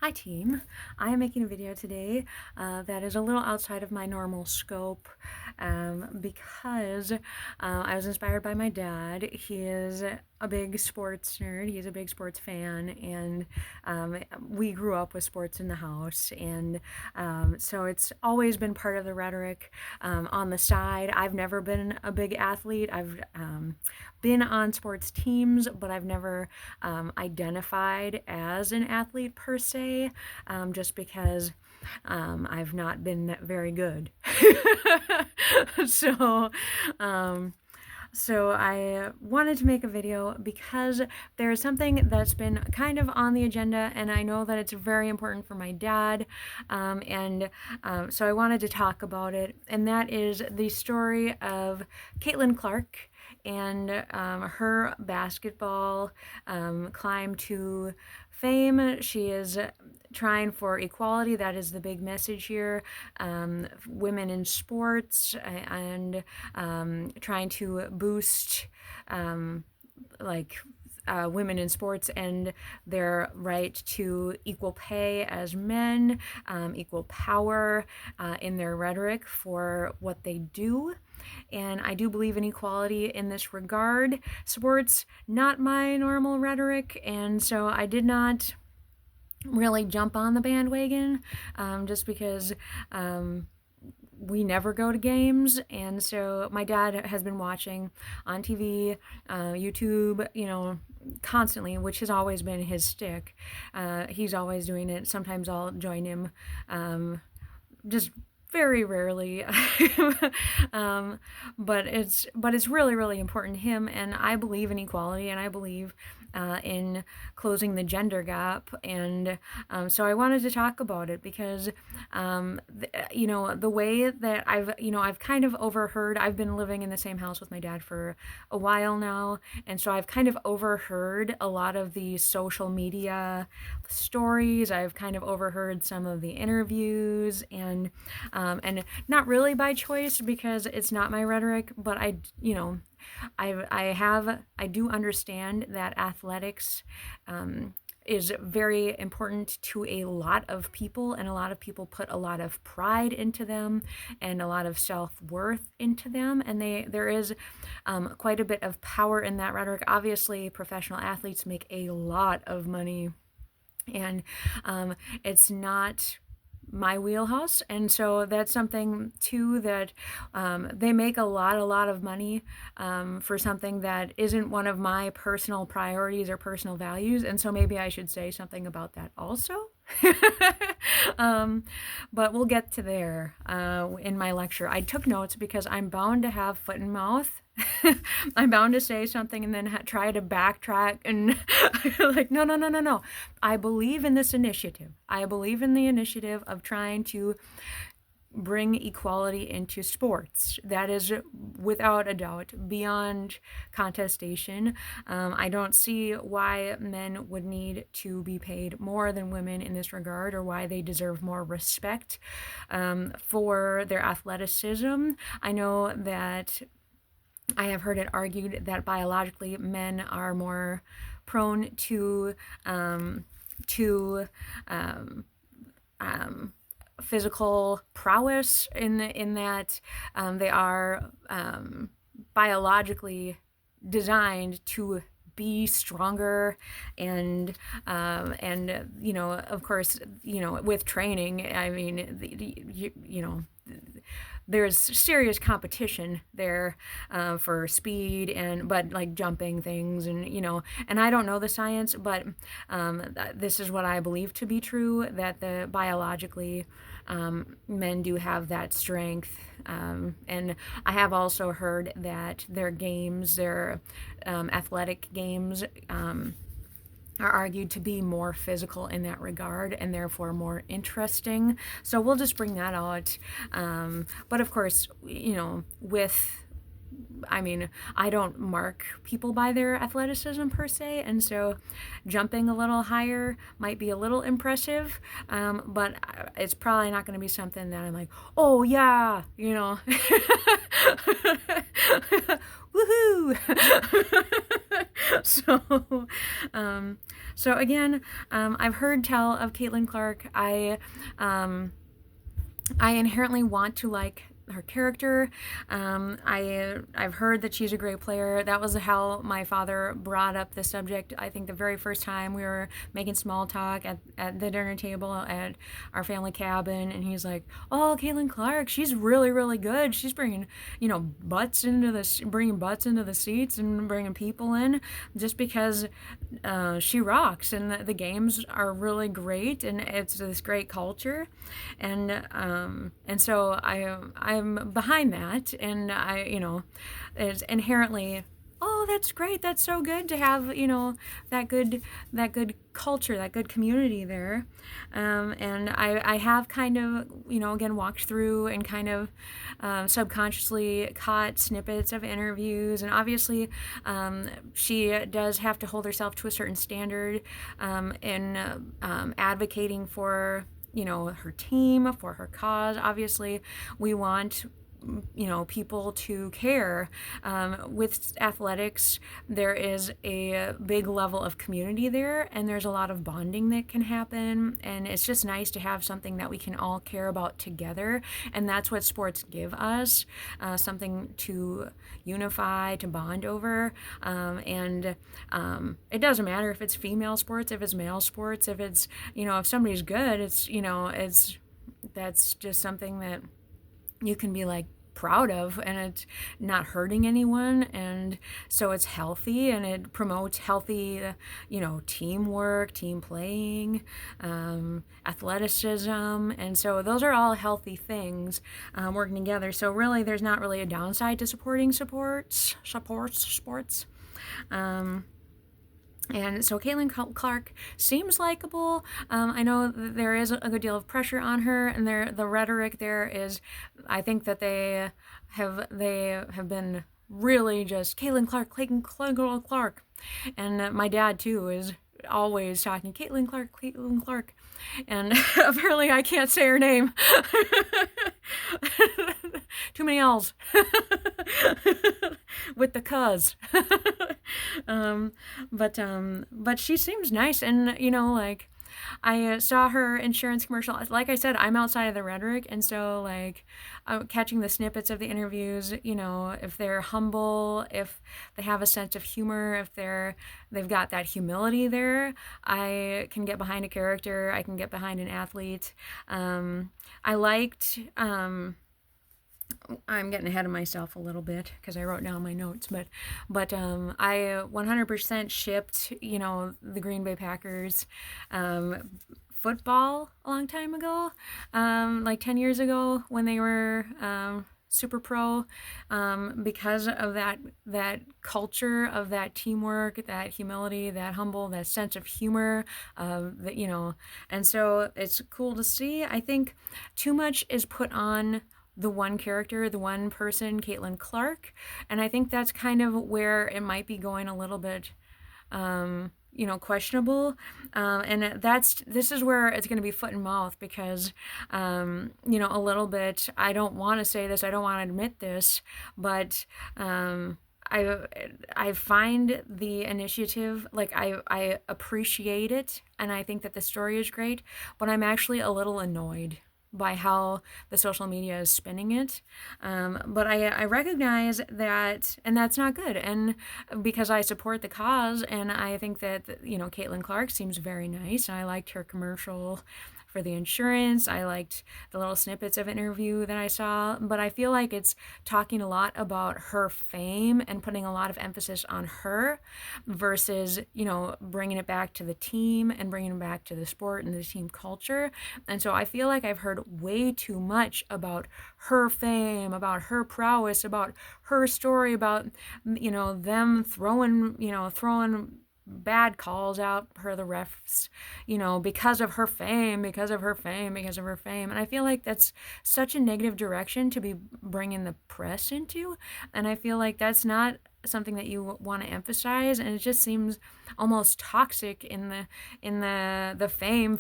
Hi team, I am making a video today that is a little outside of my normal scope because I was inspired by my dad. He is a big sports nerd, he's a big sports fan, and we grew up with sports in the house, and so it's always been part of the rhetoric. On the side, I've never been a big athlete. I've been on sports teams, but I've never identified as an athlete per se, just because I've not been very good. so, um, so I wanted to make a video because there is something that's been kind of on the agenda, and I know that it's very important for my dad, so I wanted to talk about it, and that is the story of Caitlin Clark and her basketball climb to fame. She is trying for equality. That is the big message here. Women in sports, and trying to boost women in sports and their right to equal pay as men, equal power in their rhetoric for what they do. And I do believe in equality in this regard. Sports, not my normal rhetoric, and so I did not really jump on the bandwagon, just because we never go to games, and so my dad has been watching on TV, YouTube, constantly, which has always been his stick. He's always doing it. Sometimes I'll join him, just very rarely. But it's really, really important to him, and I believe in equality, and I believe in closing the gender gap, and so I wanted to talk about it because the way that I've kind of overheard. I've been living in the same house with my dad for a while now, and so I've kind of overheard a lot of the social media stories. I've kind of overheard some of the interviews, and not really by choice because it's not my rhetoric, but I do understand that athletics is very important to a lot of people, and a lot of people put a lot of pride into them and a lot of self-worth into them, and there is quite a bit of power in that rhetoric. Obviously, professional athletes make a lot of money, and it's not my wheelhouse, and so that's something too that they make a lot of money for something that isn't one of my personal priorities or personal values, and so maybe I should say something about that also. But we'll get to there in my lecture. I took notes because I'm bound to have foot and mouth. I'm bound to say something and then try to backtrack and like, no. I believe in this initiative. I believe in the initiative of trying to bring equality into sports. That is without a doubt beyond contestation. I don't see why men would need to be paid more than women in this regard, or why they deserve more respect for their athleticism. I know that I have heard it argued that biologically men are more prone to physical prowess in that they are biologically designed to be stronger, and of course, with training, I mean, there's serious competition there for speed, but like jumping things, and I don't know the science, but this is what I believe to be true, that the biologically men do have that strength, and I have also heard that their games, their athletic games, are argued to be more physical in that regard, and therefore more interesting. So we'll just bring that out. But of course, with I mean, I don't mark people by their athleticism per se, and so jumping a little higher might be a little impressive, but it's probably not going to be something that I'm like, oh yeah, you know, woohoo. so, um, so again, I've heard tell of Caitlin Clark. I inherently want to like her character. I've heard that she's a great player. That was how my father brought up the subject. I think the very first time we were making small talk at the dinner table at our family cabin, and he's like, "Oh, Caitlin Clark, she's really really good. She's bringing bringing butts into the seats and bringing people in just because she rocks, and the games are really great, and it's this great culture, and so I'm behind that, and it's inherently, oh, that's great, that's so good to have that good culture, that good community there, and I have kind of again walked through and kind of subconsciously caught snippets of interviews, and obviously she does have to hold herself to a certain standard in advocating for her team, for her cause. Obviously we want people to care. With athletics, there is a big level of community there, and there's a lot of bonding that can happen, and it's just nice to have something that we can all care about together, and that's what sports give us, something to unify, to bond over, and it doesn't matter if it's female sports, if it's male sports, if it's, if somebody's good, that's just something that you can be like proud of, and it's not hurting anyone, and so it's healthy, and it promotes healthy teamwork, team playing, athleticism, and so those are all healthy things working together. So really there's not really a downside to supporting sports. And so Caitlin Clark seems likable. I know that there is a good deal of pressure on her, and the rhetoric there is, I think that they have been really just Caitlin Clark, and my dad too is always talking Caitlin Clark, and apparently I can't say her name. Too many L's with the cuz. But she seems nice, and like I saw her insurance commercial. Like I said, I'm outside of the rhetoric, and so like catching the snippets of the interviews, if they're humble, if they have a sense of humor, if they've got that humility there, I can get behind a character. I can get behind an athlete. I liked. I'm getting ahead of myself a little bit because I wrote down my notes, but I 100% shipped the Green Bay Packers football a long time ago, like 10 years ago when they were super pro, because of that culture of that teamwork, that humility, that humble, that sense of humor, and so it's cool to see. I think too much is put on the one character, the one person, Caitlin Clark, and I think that's kind of where it might be going a little bit, questionable, and this is where it's going to be foot and mouth because, a little bit. I don't want to say this, I don't want to admit this, but I find the initiative, like I appreciate it, and I think that the story is great, but I'm actually a little annoyed by how the social media is spinning it. But I recognize that, and that's not good. And because I support the cause, and I think that, Caitlin Clark seems very nice, and I liked her commercial for the insurance. I liked the little snippets of interview that I saw, but I feel like it's talking a lot about her fame and putting a lot of emphasis on her versus, bringing it back to the team and bringing it back to the sport and the team culture. And so I feel like I've heard way too much about her fame, about her prowess, about her story, about, them throwing bad calls out per the refs, because of her fame, because of her fame, because of her fame. And I feel like that's such a negative direction to be bringing the press into. And I feel like that's not something that you want to emphasize, and it just seems almost toxic in the fame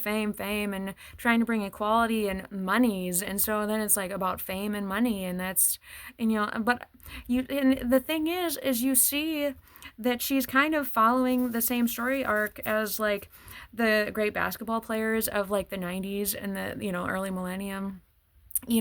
and trying to bring equality and monies. And so then it's like about fame and money, and that's, but and the thing is you see that she's kind of following the same story arc as like the great basketball players of like the 90s and the early millennium. I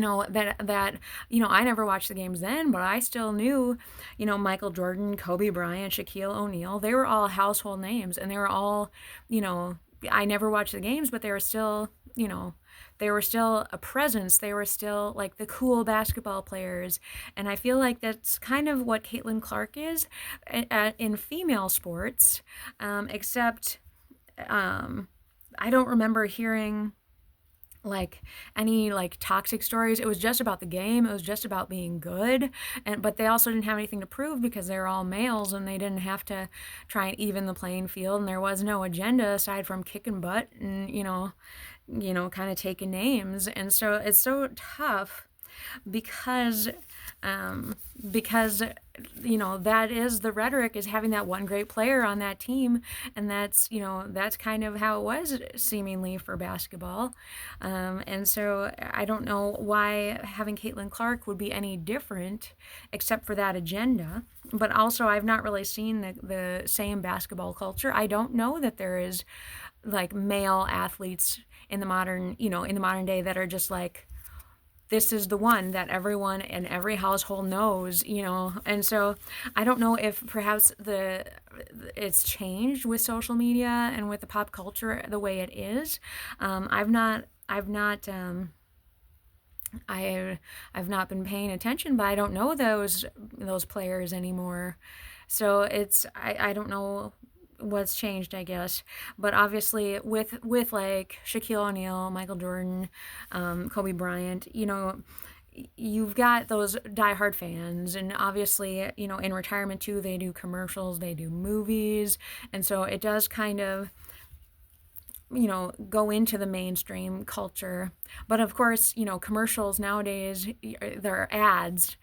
never watched the games then, but I still knew, Michael Jordan, Kobe Bryant, Shaquille O'Neal. They were all household names, and they were all, you know I never watched the games, but they were still, they were still a presence. They were still like the cool basketball players. And I feel like that's kind of what Caitlin Clark is in female sports, except I don't remember hearing like any like toxic stories. It was just about the game. It was just about being good. And but they also didn't have anything to prove because they were all males, and they didn't have to try and even the playing field, and there was no agenda aside from kicking butt and kind of taking names. And so it's so tough because um, because that is the rhetoric, is having that one great player on that team. And that's kind of how it was seemingly for basketball. And so I don't know why having Caitlin Clark would be any different except for that agenda. But also, I've not really seen the same basketball culture. I don't know that there is like male athletes in the modern day that are just like, this is the one that everyone in every household knows. And so I don't know if perhaps the it's changed with social media and with the pop culture the way it is. I've not been paying attention, but I don't know those players anymore. So I don't know what's changed, I guess. But obviously, with like Shaquille O'Neal, Michael Jordan, Kobe Bryant, you've got those diehard fans. And obviously, in retirement too, they do commercials, they do movies, and so it does kind of go into the mainstream culture. But of course, commercials nowadays, they're ads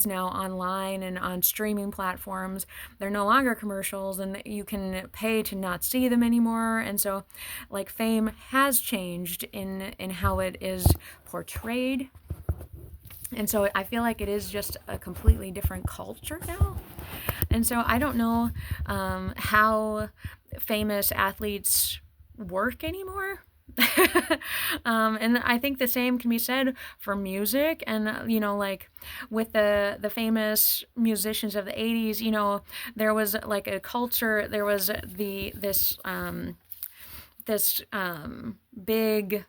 now online and on streaming platforms. They're no longer commercials, and you can pay to not see them anymore. And so like fame has changed in how it is portrayed. And so I feel like it is just a completely different culture now. And so I don't know how famous athletes work anymore. And I think the same can be said for music. And like with the famous musicians of the 80s, there was like a culture. There was this big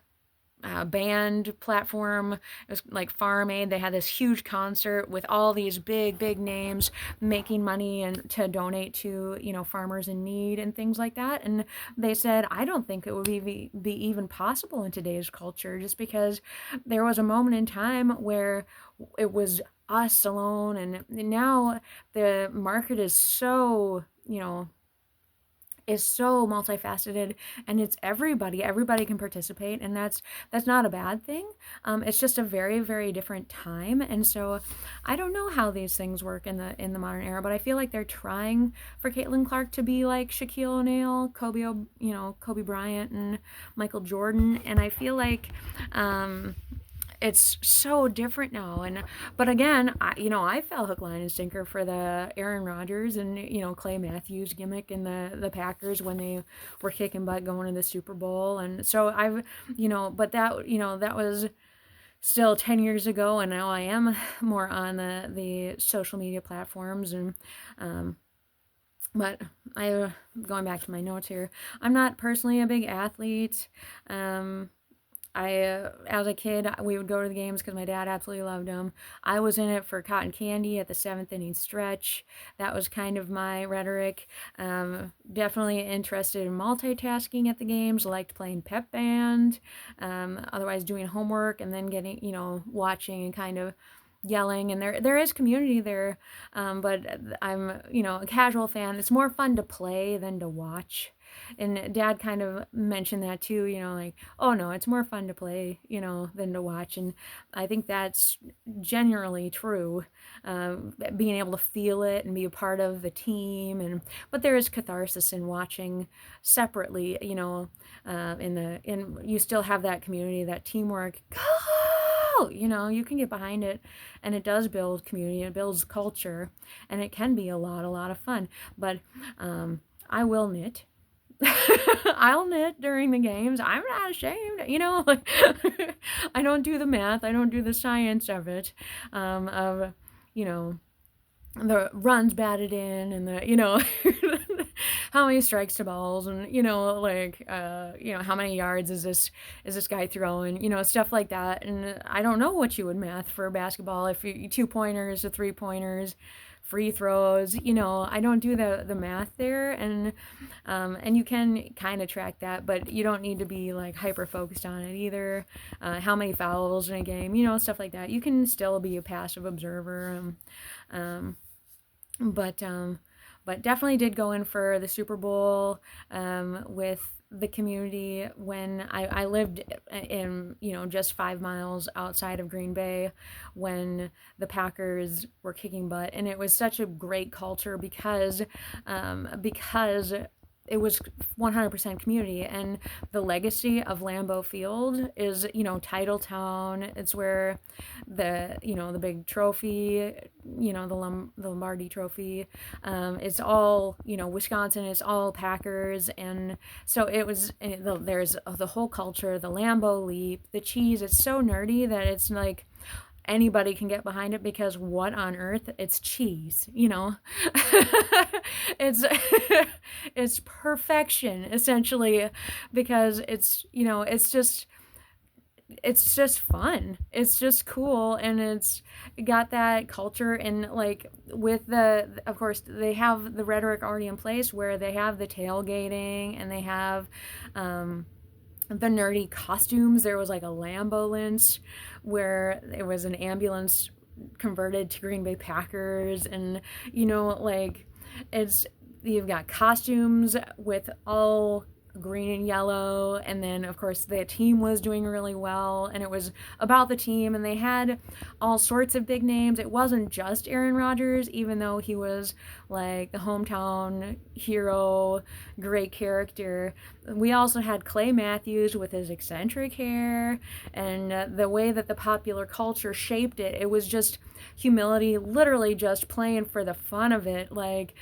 band platform. It was like Farm Aid. They had this huge concert with all these big names making money and to donate to farmers in need and things like that. And they said, I don't think it would be even possible in today's culture, just because there was a moment in time where it was us alone, and now the market is so multifaceted, and it's everybody can participate, and that's not a bad thing. It's just a very, very different time. And so I don't know how these things work in the modern era, but I feel like they're trying for Caitlin Clark to be like Shaquille O'Neal, Kobe Bryant, and Michael Jordan. And I feel like it's so different now. But again, I fell hook, line, and sinker for the Aaron Rodgers and Clay Matthews gimmick in the Packers when they were kicking butt going to the Super Bowl. And so but that was still 10 years ago, and now I am more on the social media platforms. And but going back to my notes here, I'm not personally a big athlete. As a kid, we would go to the games because my dad absolutely loved them. I was in it for cotton candy at the seventh inning stretch. That was kind of my rhetoric. Definitely interested in multitasking at the games. Liked playing pep band. Otherwise, doing homework and then getting, watching and kind of yelling, and there is community there. But I'm, a casual fan. It's more fun to play than to watch. And Dad kind of mentioned that too, like, oh no, it's more fun to play, than to watch. And I think that's generally true. Being able to feel it and be a part of the team, but there is catharsis in watching separately, in you still have that community, that teamwork. Go! You can get behind it, and it does build community, it builds culture, and it can be a lot of fun. But I will knit. I'll knit during the games. I'm not ashamed, like I don't do the math, I don't do the science of it, of, you know, the runs batted in, and the, how many strikes to balls, and, like, how many yards is this guy throwing, stuff like that. And I don't know what you would math for basketball, if you 2-pointers to 3-pointers, free throws, I don't do the math there. And you can kind of track that, but you don't need to be like hyper focused on it either. How many fouls in a game, stuff like that. You can still be a passive observer. Um, but definitely did go in for the Super Bowl with the community when I lived in, just 5 miles outside of Green Bay when the Packers were kicking butt. And it was such a great culture because it was 100% community. And the legacy of Lambeau Field is, title town. It's where the big trophy, the Lombardi trophy, it's all, Wisconsin, it's all Packers. And so it was, there's the whole culture, the Lambeau leap, the cheese. It's so nerdy that it's like, anybody can get behind it, because what on earth, it's cheese, it's it's perfection essentially, because it's just fun, it's just cool, and it's got that culture. And like with of course they have the Rhetoric already in place, where they have the tailgating, and they have the nerdy costumes. There was like a Lambo Lynch where it was an ambulance converted to Green Bay Packers, and like you've got costumes with all green and yellow. And then of course the team was doing really well, and it was about the team, and they had all sorts of big names. It wasn't just Aaron Rodgers, even though he was like the hometown hero, great character. We also had Clay Matthews with his eccentric hair, and the way that the popular culture shaped it, it was just humility, literally just playing for the fun of it. Like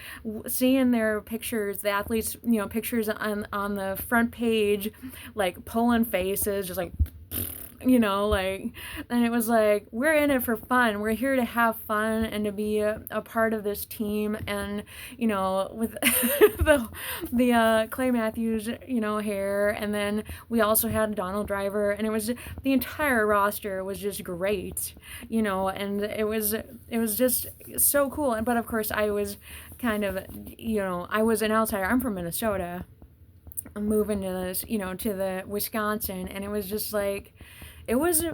seeing their pictures, the athletes, pictures on the front page, like pulling faces, just like, like, and it was like, we're in it for fun. We're here to have fun and to be a part of this team. And, with the Clay Matthews, hair. And then we also had Donald Driver, and it was, the entire roster was just great, and it was just so cool. But of course I was kind of, I was an outsider. I'm from Minnesota. I'm moving to this, to the Wisconsin, and it was just like, it was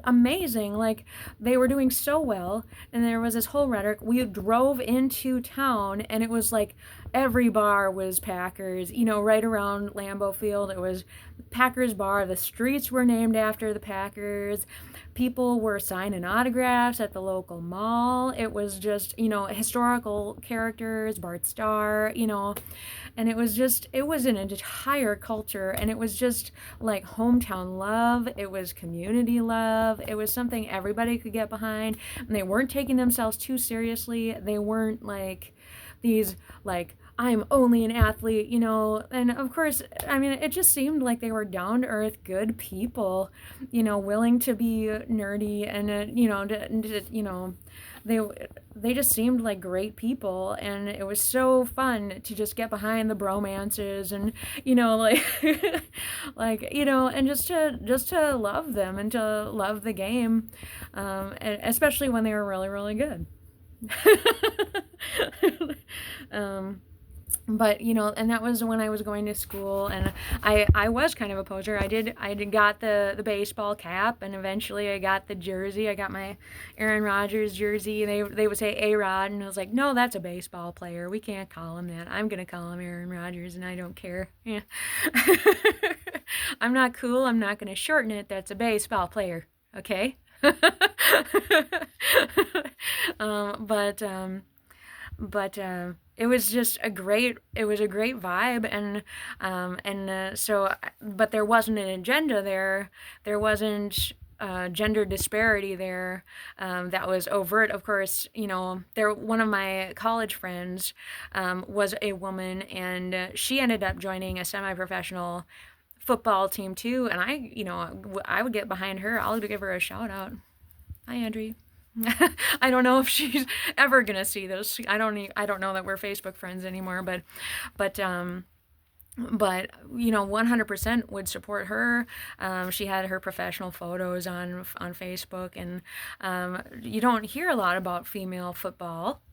amazing. Like, they were doing so well, and there was this whole Rhetoric. We drove into town, and it was like every bar was Packers, right around Lambeau Field. It was Packers bar. The streets were named after the Packers. People were signing autographs at the local mall. It was just, historical characters, Bart Starr, and it was an entire culture, and it was just like hometown love. It was community love. It was something everybody could get behind, and they weren't taking themselves too seriously. They weren't like these, like, I'm only an athlete, and of course, I mean, it just seemed like they were down to earth, good people, willing to be nerdy, and, they just seemed like great people, and it was so fun to just get behind the bromances, and, like, and just to love them, and to love the game, and especially when they were really, really good. But and that was when I was going to school, and I was kind of a poser. I did got the baseball cap, and eventually I got the jersey. I got my Aaron Rodgers jersey. They would say A-Rod, and I was like, no, that's a baseball player. We can't call him that. I'm gonna call him Aaron Rodgers, and I don't care. Yeah. I'm not cool. I'm not gonna shorten it. That's a baseball player. Okay. But it was just a great vibe, but there wasn't an agenda there. There wasn't gender disparity there that was overt. Of course, one of my college friends was a woman, and she ended up joining a semi-professional football team too. And I would get behind her. I'll give her a shout out. Hi, Andrea. I don't know if she's ever gonna see this. I don't know that we're Facebook friends anymore, but 100% would support her. She had her professional photos on Facebook, and you don't hear a lot about female football.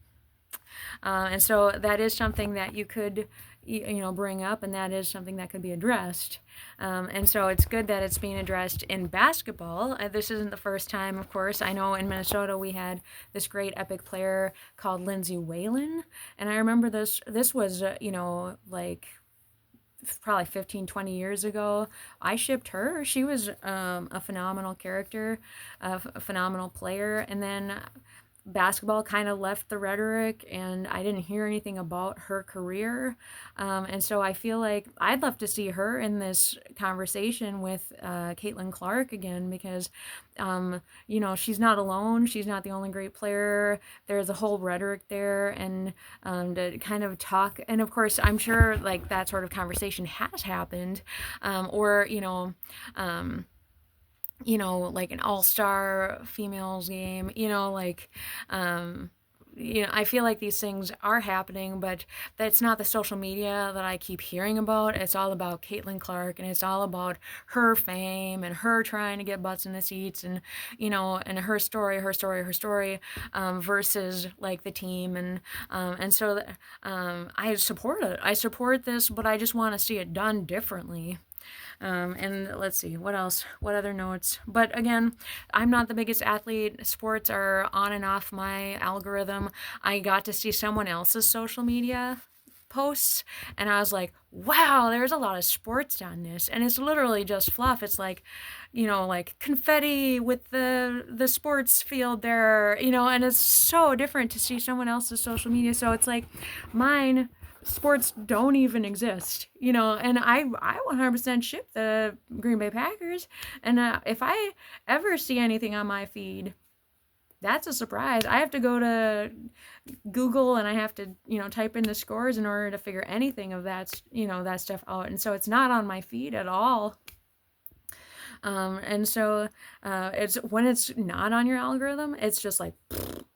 And so that is something that you could bring up, and that is something that could be addressed. And so it's good that it's being addressed in basketball. This isn't the first time, of course. I know in Minnesota we had this great epic player called Lindsay Whalen, and I remember this was like probably 15, 20 years ago. I shipped her. She was a phenomenal character, a phenomenal player. And then basketball kind of left the Rhetoric, and I didn't hear anything about her career. And so I feel like I'd love to see her in this conversation with Katelyn Clark again, because she's not alone. She's not the only great player. There's a whole Rhetoric there, and to kind of talk. And of course, I'm sure like that sort of conversation has happened, or like an all-star females game, I feel like these things are happening, but that's not the social media that I keep hearing about. It's all about Katelyn Clark, and it's all about her fame and her trying to get butts in the seats, and and her story, versus like the team, and so I support it. I support this, but I just want to see it done differently. And let's see, what else? What other notes? But again, I'm not the biggest athlete. Sports are on and off my algorithm. I got to see someone else's social media posts, and I was like, wow, there's a lot of sports on this, and it's literally just fluff. It's like like confetti with the sports field there, and it's so different to see someone else's social media. So it's like mine sports don't even exist, and I 100% ship the Green Bay Packers, and if I ever see anything on my feed, that's a surprise. I have to go to Google, and I have to type in the scores in order to figure anything of that that stuff out, and so it's not on my feed at all. And so it's when it's not on your algorithm, it's just like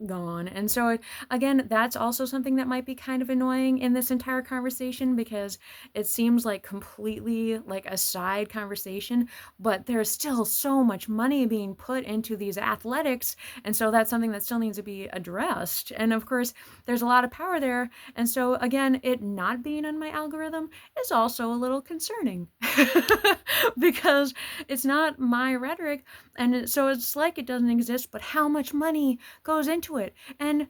gone. And so again, that's also something that might be kind of annoying in this entire conversation, because it seems like completely like a side conversation, but there's still so much money being put into these athletics, and so that's something that still needs to be addressed. And of course, there's a lot of power there, and so again, it not being on my algorithm is also a little concerning because it's not my Rhetoric, and so it's like it doesn't exist, but how much money goes into it? And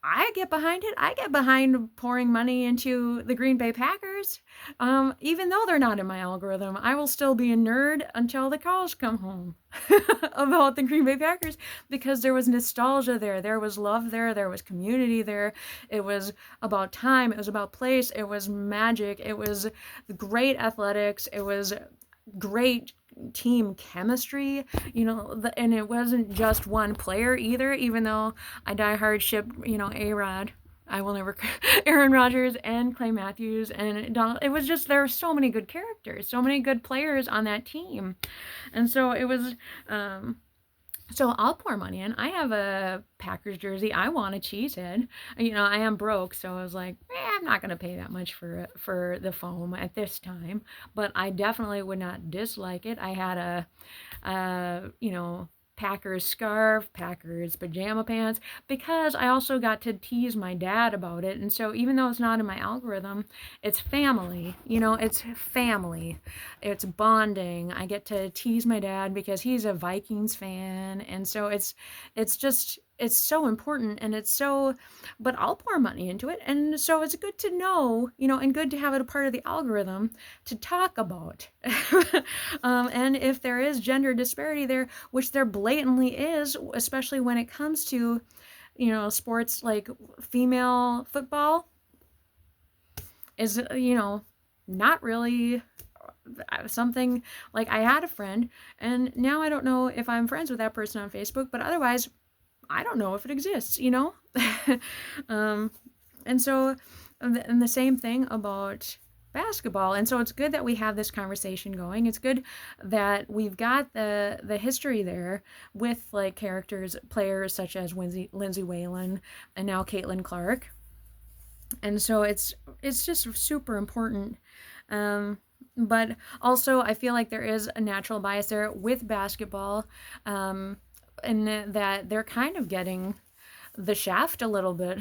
I get behind it. I get behind pouring money into the Green Bay Packers. Even though they're not in my algorithm, I will still be a nerd until the cows come home about the Green Bay Packers, because there was nostalgia there. There was love there. There was community there. It was about time. It was about place. It was magic. It was great athletics. It was great team chemistry, and it wasn't just one player either, even though I die hard ship, A-Rod. I will never, Aaron Rodgers and Clay Matthews, and it was just, there were so many good characters, so many good players on that team. And so it was, so I'll pour money in. I have a Packers jersey. I want a cheesehead. I am broke, so I was like, I'm not gonna pay that much for the foam at this time. But I definitely would not dislike it. I had Packers scarf, Packers pajama pants, because I also got to tease my dad about it. And so even though it's not in my algorithm, it's family, it's family. It's bonding. I get to tease my dad because he's a Vikings fan. And so it's so important, and it's so, but I'll pour money into it. And so it's good to know, and good to have it a part of the algorithm to talk about. And if there is gender disparity there, which there blatantly is, especially when it comes to, sports like female football is, not really something. Like, I had a friend, and now I don't know if I'm friends with that person on Facebook, but otherwise I don't know if it exists, and so, and the same thing about basketball. And so it's good that we have this conversation going. It's good that we've got the history there with like players such as Lindsay Whalen and now Caitlin Clark. And so it's just super important. But also I feel like there is a natural bias there with basketball, and that they're kind of getting the shaft a little bit,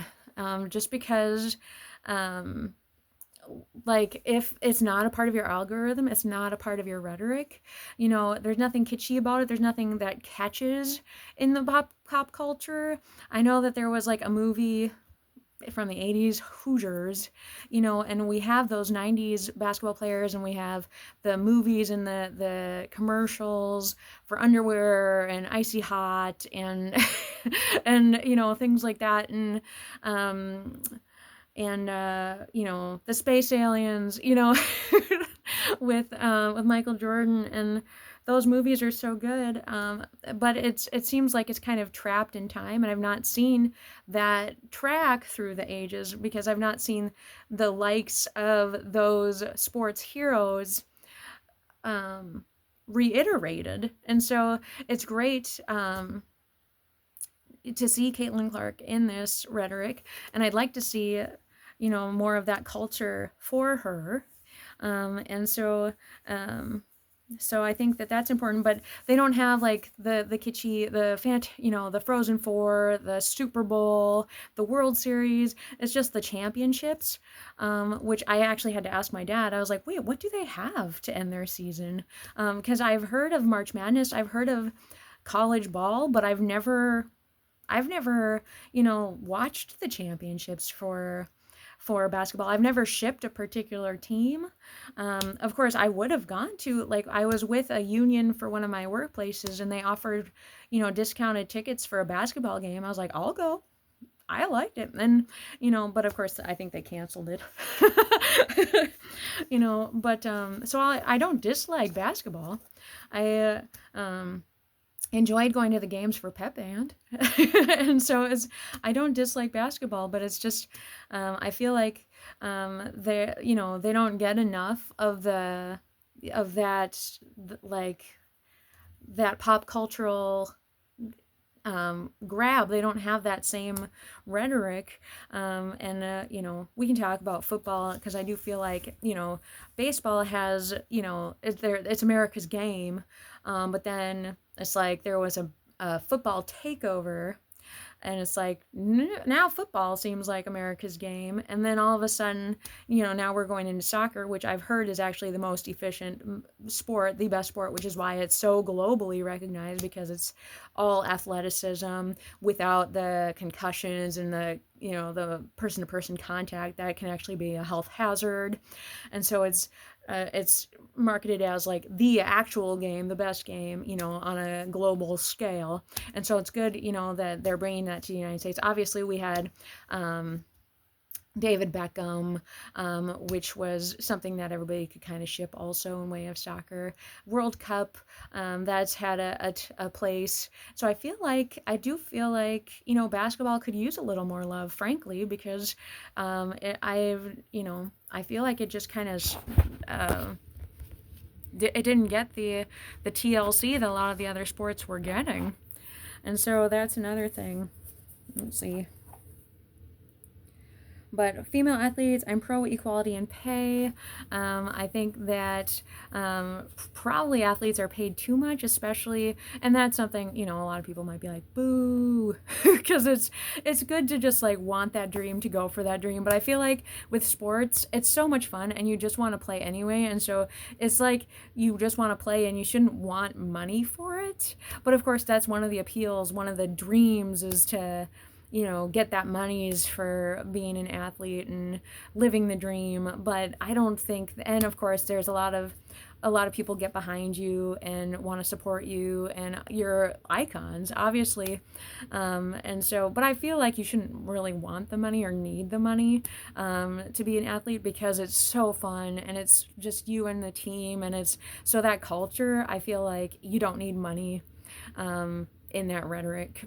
just because, like, if it's not a part of your algorithm, it's not a part of your rhetoric. There's nothing kitschy about it. There's nothing that catches in the pop culture. I know that there was like a movie from the 80s, Hoosiers, and we have those 90s basketball players, and we have the movies and the commercials for underwear and Icy Hot and and things like that, and the space aliens, with Michael Jordan, and those movies are so good. But it seems like it's kind of trapped in time, and I've not seen that track through the ages because I've not seen the likes of those sports heroes reiterated. And so it's great to see Caitlin Clark in this rhetoric, and I'd like to see more of that culture for her. And so I think that that's important, but they don't have like the kitschy, the Frozen Four, the Super Bowl, the World Series. It's just the championships, which I actually had to ask my dad. I was like, wait, what do they have to end their season? Because I've heard of March Madness, I've heard of college ball, but I've never, watched the championships for basketball. I've never shipped a particular team. Of course, I would have gone to, like, I was with a union for one of my workplaces, and they offered, discounted tickets for a basketball game. I was like, I'll go. I liked it. And, but of course, I think they canceled it. But, so I don't dislike basketball. I, enjoyed going to the games for pep band. And so I don't dislike basketball, but it's just, I feel like, they don't get enough of that, like, that pop cultural grab. They don't have that same rhetoric. And we can talk about football, because I do feel like, baseball has, it's America's game. But then it's like there was a football takeover, and it's like now football seems like America's game, and then all of a sudden, now we're going into soccer, which I've heard is actually the most efficient sport, the best sport, which is why it's so globally recognized, because it's all athleticism without the concussions and the person-to-person contact that can actually be a health hazard. And so it's marketed as like the actual game, the best game, on a global scale. And so it's good, that they're bringing that to the United States. Obviously, we had David Beckham, which was something that everybody could kind of ship also in way of soccer. World Cup, that's had a place. So I do feel like, basketball could use a little more love, frankly, because I feel like it just kind of, it didn't get the TLC that a lot of the other sports were getting. And so that's another thing. Let's see. But female athletes, I'm pro equality in pay. I think that probably athletes are paid too much, especially, and that's something, you know, a lot of people might be like, boo, because it's good to just like want that dream, to go for that dream. But I feel like with sports, it's so much fun, and you just want to play anyway, and so it's like you just want to play, and you shouldn't want money for it. But of course, that's one of the appeals, one of the dreams is to, you know, get that monies for being an athlete and living the dream. But I don't think, and of course there's a lot of people get behind you and want to support you, and you're icons, obviously. And so, but I feel like you shouldn't really want the money or need the money to be an athlete, because it's so fun and it's just you and the team, and it's so that culture. I feel like you don't need money in that rhetoric,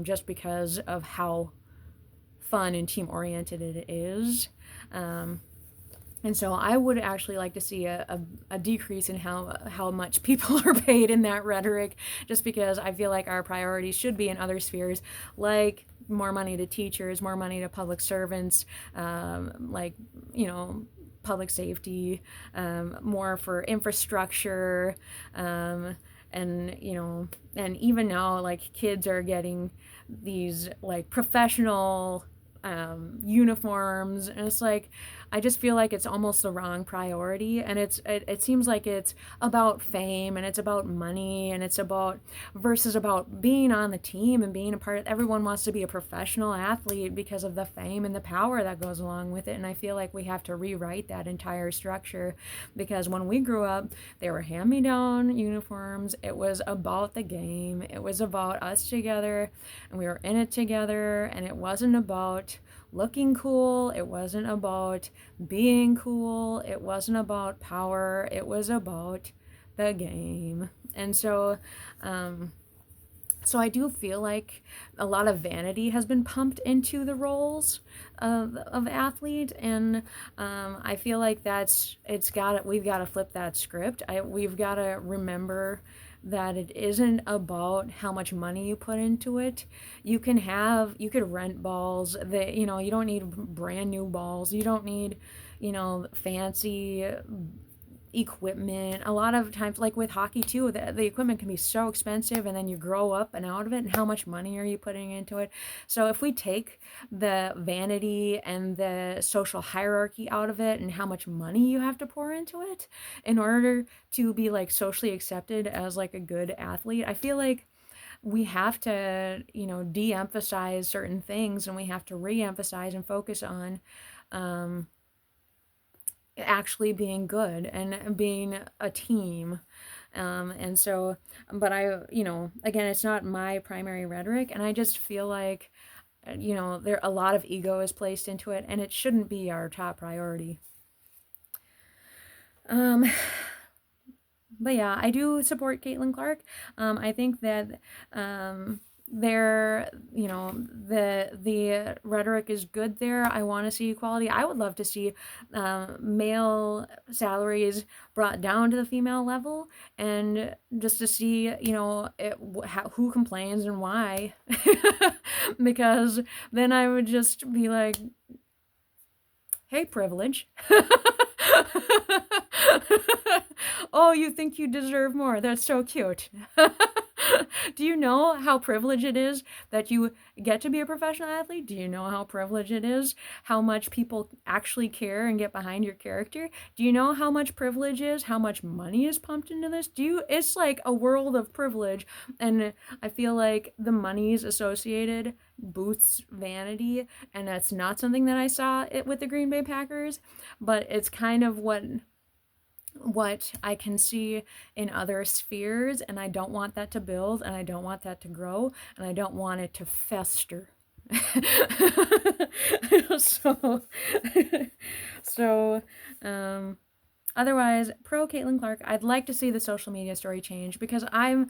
just because of how fun and team oriented it is. And so I would actually like to see a decrease in how much people are paid in that rhetoric, just because I feel like our priorities should be in other spheres, like more money to teachers, more money to public servants, like, you know, public safety, more for infrastructure, and, you know, and even now, like, kids are getting these like professional uniforms, and it's like, I just feel like it's almost the wrong priority, and it seems like it's about fame, and it's about money, and it's about versus about being on the team and being a part of. Everyone wants to be a professional athlete because of the fame and the power that goes along with it, and I feel like we have to rewrite that entire structure, because when we grew up, they were hand-me-down uniforms. It was about the game. It was about us together, and we were in it together, and it wasn't about looking cool. It wasn't about being cool. It wasn't about power. It was about the game. And so, so I do feel like a lot of vanity has been pumped into the roles of athlete, and I feel like we've got to flip that script. We've got to remember that it isn't about how much money you put into it. You could rent balls that, you know, you don't need brand new balls. You don't need, you know, fancy equipment. A lot of times, like with hockey too, the equipment can be so expensive, and then you grow up and out of it, and how much money are you putting into it? So if we take the vanity and the social hierarchy out of it, and how much money you have to pour into it in order to be like socially accepted as like a good athlete, I feel like we have to, you know, de-emphasize certain things, and we have to re-emphasize and focus on actually being good and being a team. And so, but I, you know, again, it's not my primary rhetoric, and I just feel like, you know, there a lot of ego is placed into it, and it shouldn't be our top priority. Um, but yeah, I do support Caitlin Clark. I think that there, you know, the rhetoric is good there. I want to see equality. I would love to see male salaries brought down to the female level, and just to see, you know, who complains and why, because then I would just be like, hey, privilege. Oh, you think you deserve more. That's so cute. Do you know how privileged it is that you get to be a professional athlete? Do you know how privileged it is? How much people actually care and get behind your character? Do you know how much privilege is? How much money is pumped into this? It's like a world of privilege, and I feel like the monies associated boosts vanity, and that's not something that I saw it with the Green Bay Packers, but it's kind of what I can see in other spheres, and I don't want that to build, and I don't want that to grow, and I don't want it to fester. so, so, otherwise, pro Caitlin Clark. I'd like to see the social media story change, because I'm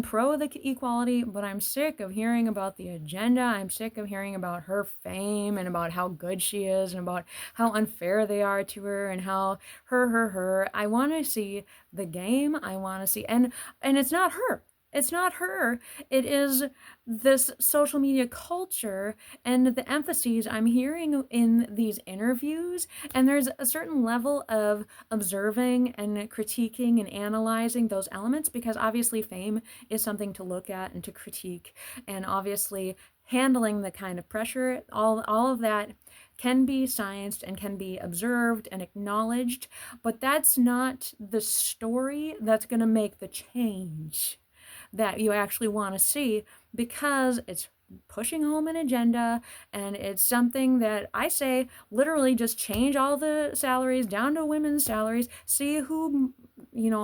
pro the equality, but I'm sick of hearing about the agenda. I'm sick of hearing about her fame and about how good she is and about how unfair they are to her and how her. I want to see the game. I want to see, and it's not her. It's not her. It is this social media culture and the emphases I'm hearing in these interviews. And there's a certain level of observing and critiquing and analyzing those elements, because obviously fame is something to look at and to critique. And obviously handling the kind of pressure, all of that can be scienced and can be observed and acknowledged, but that's not the story that's going to make the change that you actually want to see, because it's pushing home an agenda, and it's something that I say literally just change all the salaries down to women's salaries, see who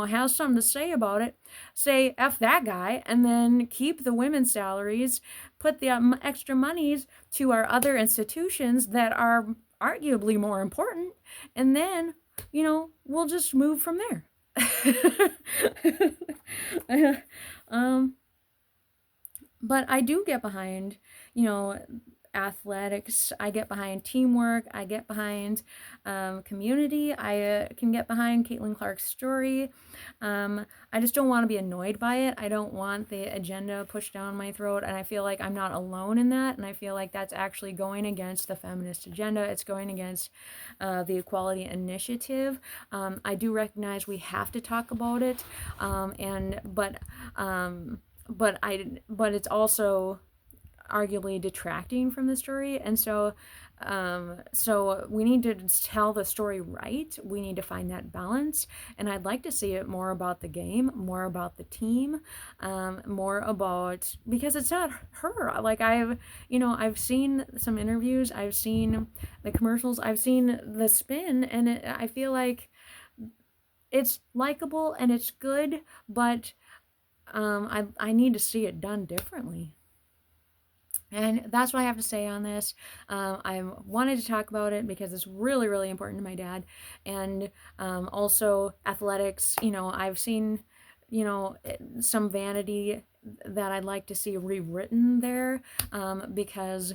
has something to say about it, say F that guy, and then keep the women's salaries, put the extra monies to our other institutions that are arguably more important, and then we'll just move from there. um but I do get behind, athletics. I get behind teamwork. I get behind community. I can get behind Caitlin Clark's story. I just don't want to be annoyed by it. I don't want the agenda pushed down my throat. And I feel like I'm not alone in that. And I feel like that's actually going against the feminist agenda. It's going against the equality initiative. I do recognize we have to talk about it. But it's also arguably detracting from the story, and so we need to tell the story right. We need to find that balance, and I'd like to see it more about the game, more about the team, more about, because it's not her. Like I've seen some interviews, I've seen the commercials, I've seen the spin, and I feel like it's likable and it's good, but I need to see it done differently. And that's what I have to say on this. I wanted to talk about it because it's really, really important to my dad. And also athletics, I've seen, some vanity that I'd like to see rewritten there, because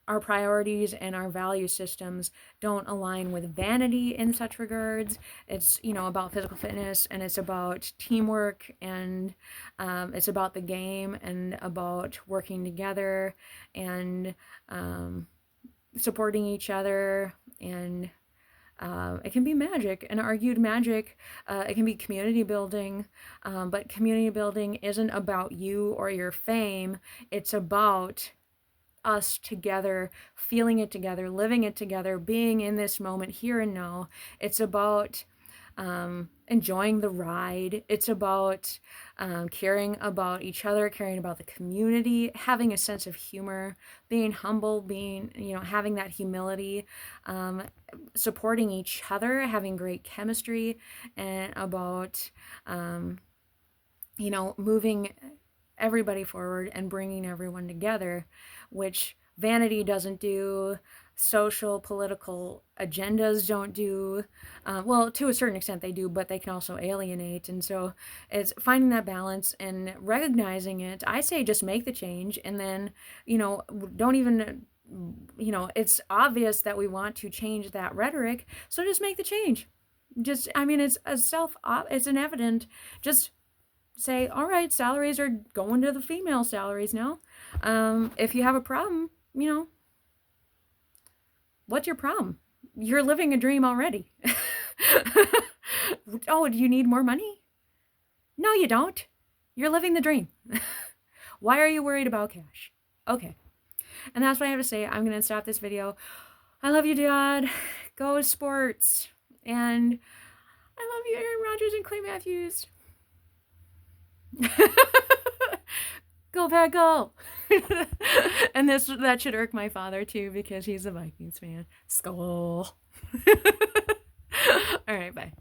our priorities and our value systems don't align with vanity in such regards. It's, about physical fitness, and it's about teamwork, and it's about the game, and about working together, and supporting each other, and it can be magic, and argued magic. It can be community building, but community building isn't about you or your fame. It's about us together, feeling it together, living it together, being in this moment here and now. It's about enjoying the ride. It's about caring about each other, caring about the community, having a sense of humor, being humble, having that humility, supporting each other, having great chemistry, and about moving everybody forward and bringing everyone together, which vanity doesn't do, social political agendas don't do. Well, to a certain extent they do, but they can also alienate. And so it's finding that balance and recognizing it. I say just make the change, and then don't even, it's obvious that we want to change that rhetoric, so just make the change. It's it's an evident, just say, all right, salaries are going to the female salaries now. If you have a problem, what's your problem? You're living a dream already. Oh, do you need more money? No, you don't. You're living the dream. Why are you worried about cash? Okay. And that's what I have to say. I'm going to stop this video. I love you, Dad. Go sports. And I love you, Aaron Rodgers and Clay Matthews. Go Pack Go. And that should irk my father too, because he's a Vikings fan. Skull. All right, bye.